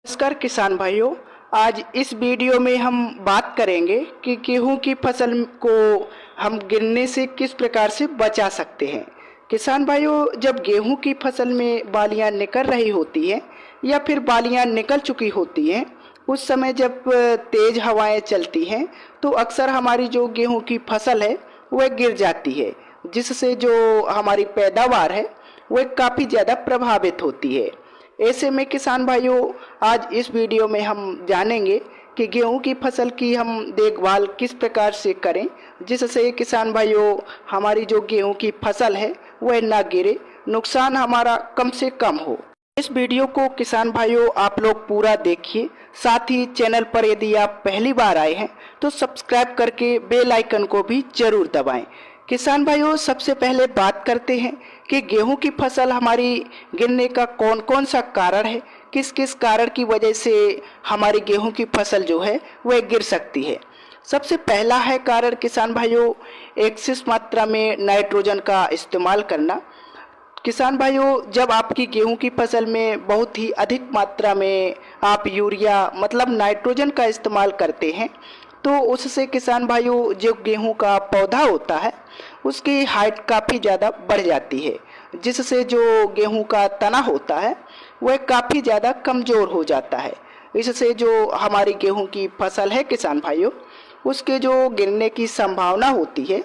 नमस्कार किसान भाइयों। आज इस वीडियो में हम बात करेंगे कि गेहूं की फसल को हम गिरने से किस प्रकार से बचा सकते हैं। किसान भाइयों, जब गेहूं की फसल में बालियां निकल रही होती हैं या फिर बालियां निकल चुकी होती हैं, उस समय जब तेज हवाएं चलती हैं तो अक्सर हमारी जो गेहूं की फसल है वह गिर जाती है, जिससे जो हमारी पैदावार है वह काफ़ी ज़्यादा प्रभावित होती है। ऐसे में किसान भाइयों, आज इस वीडियो में हम जानेंगे कि गेहूं की फसल की हम देखभाल किस प्रकार से करें, जिससे किसान भाइयों हमारी जो गेहूं की फसल है वह ना गिरे, नुकसान हमारा कम से कम हो। इस वीडियो को किसान भाइयों आप लोग पूरा देखिए। साथ ही चैनल पर यदि आप पहली बार आए हैं तो सब्सक्राइब करके बेल आइकन को भी जरूर दबाएं। किसान भाइयों, सबसे पहले बात करते हैं कि गेहूं की फसल हमारी गिरने का कौन कौन सा कारण है, किस किस कारण की वजह से हमारी गेहूं की फसल जो है वह गिर सकती है। सबसे पहला है कारण किसान भाइयों, एक्सेस मात्रा में नाइट्रोजन का इस्तेमाल करना। किसान भाइयों, जब आपकी गेहूं की फसल में बहुत ही अधिक मात्रा में आप यूरिया मतलब नाइट्रोजन का इस्तेमाल करते हैं तो उससे किसान भाइयों जो गेहूं का पौधा होता है उसकी हाइट काफ़ी ज़्यादा बढ़ जाती है, जिससे जो गेहूं का तना होता है वह काफ़ी ज़्यादा कमज़ोर हो जाता है। इससे जो हमारी गेहूं की फसल है किसान भाइयों, उसके जो गिरने की संभावना होती है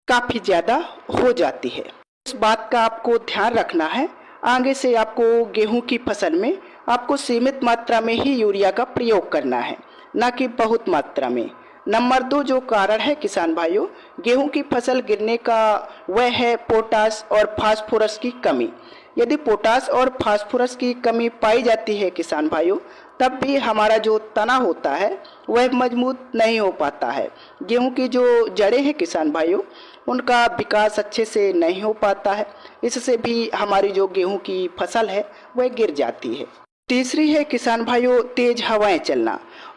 काफ़ी ज़्यादा हो जाती है। इस बात का आपको ध्यान रखना है। आगे से आपको गेहूं की फसल में आपको सीमित मात्रा में ही यूरिया का प्रयोग करना है, ना कि बहुत मात्रा में। नंबर 2 जो कारण है किसान भाइयों गेहूं की फसल गिरने का, वह है पोटास और फास्फोरस की कमी। यदि पोटास और फास्फोरस की कमी पाई जाती है किसान भाइयों, तब भी हमारा जो तना होता है वह मजबूत नहीं हो पाता है। गेहूं की जो जड़ें हैं किसान भाइयों, उनका विकास अच्छे से नहीं हो पाता है। इससे भी हमारी जो गेहूं की फसल है वह गिर जाती है। तीसरी है किसान भाइयों तेज हवाएं चलना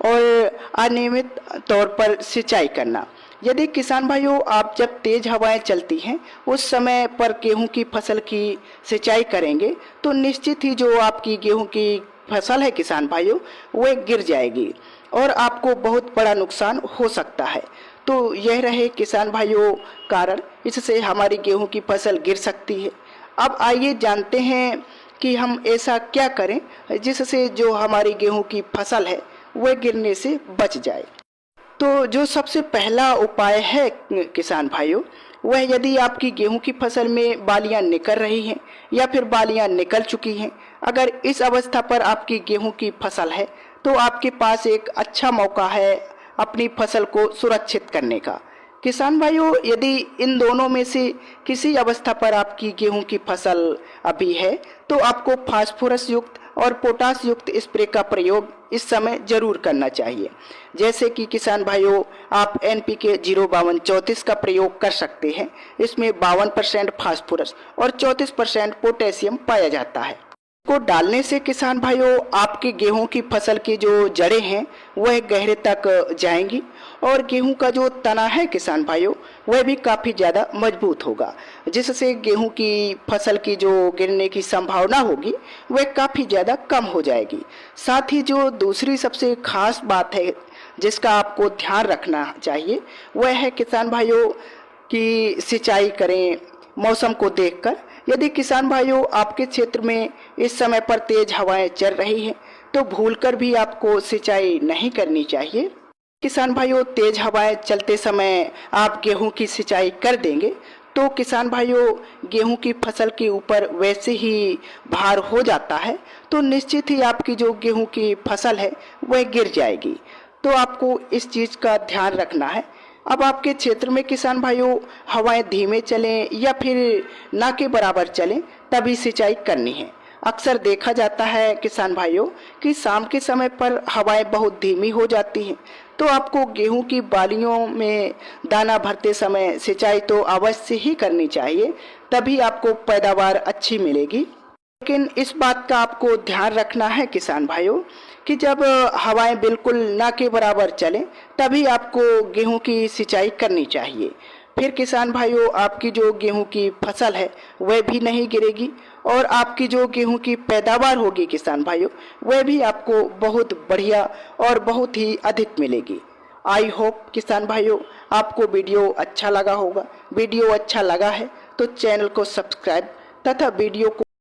और अनियमित तौर पर सिंचाई करना। यदि किसान भाइयों आप जब तेज हवाएं चलती हैं उस समय पर गेहूं की फसल की सिंचाई करेंगे तो निश्चित ही जो आपकी गेहूं की फसल है किसान भाइयों वह गिर जाएगी और आपको बहुत बड़ा नुकसान हो सकता है। तो यह रहे किसान भाइयों कारण, इससे हमारी गेहूं की फसल गिर सकती है। अब आइए जानते हैं कि हम ऐसा क्या करें जिससे जो हमारी गेहूं की फसल है वह गिरने से बच जाए। तो जो सबसे पहला उपाय है किसान भाइयों, वह यदि आपकी गेहूं की फसल में बालियां निकल रही हैं या फिर बालियां निकल चुकी हैं, अगर इस अवस्था पर आपकी गेहूं की फसल है तो आपके पास एक अच्छा मौका है अपनी फसल को सुरक्षित करने का। किसान भाइयों, यदि इन दोनों में से किसी अवस्था पर आपकी गेहूं की फसल अभी है तो आपको फास्फोरस युक्त और पोटास युक्त स्प्रे का प्रयोग इस समय जरूर करना चाहिए। जैसे कि किसान भाइयों आप NPK 05234 का प्रयोग कर सकते हैं। इसमें 52% फास्फोरस और 34% पोटेशियम पाया जाता है। को डालने से किसान भाइयों आपके गेहूं की फसल की जो जड़ें हैं वह गहरे तक जाएंगी और गेहूं का जो तना है किसान भाइयों वह भी काफ़ी ज़्यादा मजबूत होगा, जिससे गेहूं की फसल की जो गिरने की संभावना होगी वह काफ़ी ज़्यादा कम हो जाएगी। साथ ही जो दूसरी सबसे खास बात है जिसका आपको ध्यान रखना चाहिए वह है किसान भाइयों कि सिंचाई करें मौसम को देखकर। यदि किसान भाइयों आपके क्षेत्र में इस समय पर तेज हवाएं चल रही हैं तो भूलकर भी आपको सिंचाई नहीं करनी चाहिए। किसान भाइयों तेज हवाएं चलते समय आप गेहूं की सिंचाई कर देंगे तो किसान भाइयों गेहूं की फसल के ऊपर वैसे ही भार हो जाता है, तो निश्चित ही आपकी जो गेहूं की फसल है वह गिर जाएगी। तो आपको इस चीज़ का ध्यान रखना है। अब आपके क्षेत्र में किसान भाइयों हवाएं धीमे चलें या फिर ना के बराबर चलें तभी सिंचाई करनी है। अक्सर देखा जाता है किसान भाइयों कि शाम के समय पर हवाएं बहुत धीमी हो जाती हैं, तो आपको गेहूं की बालियों में दाना भरते समय सिंचाई तो अवश्य ही करनी चाहिए, तभी आपको पैदावार अच्छी मिलेगी। लेकिन इस बात का आपको ध्यान रखना है किसान भाइयों कि जब हवाएं बिल्कुल ना के बराबर चलें तभी आपको गेहूं की सिंचाई करनी चाहिए। फिर किसान भाइयों आपकी जो गेहूं की फसल है वह भी नहीं गिरेगी और आपकी जो गेहूं की पैदावार होगी किसान भाइयों, वह भी आपको बहुत बढ़िया और बहुत ही अधिक मिलेगी। आई होप किसान भाइयों आपको वीडियो अच्छा लगा होगा। वीडियो अच्छा लगा है तो चैनल को सब्सक्राइब तथा वीडियो को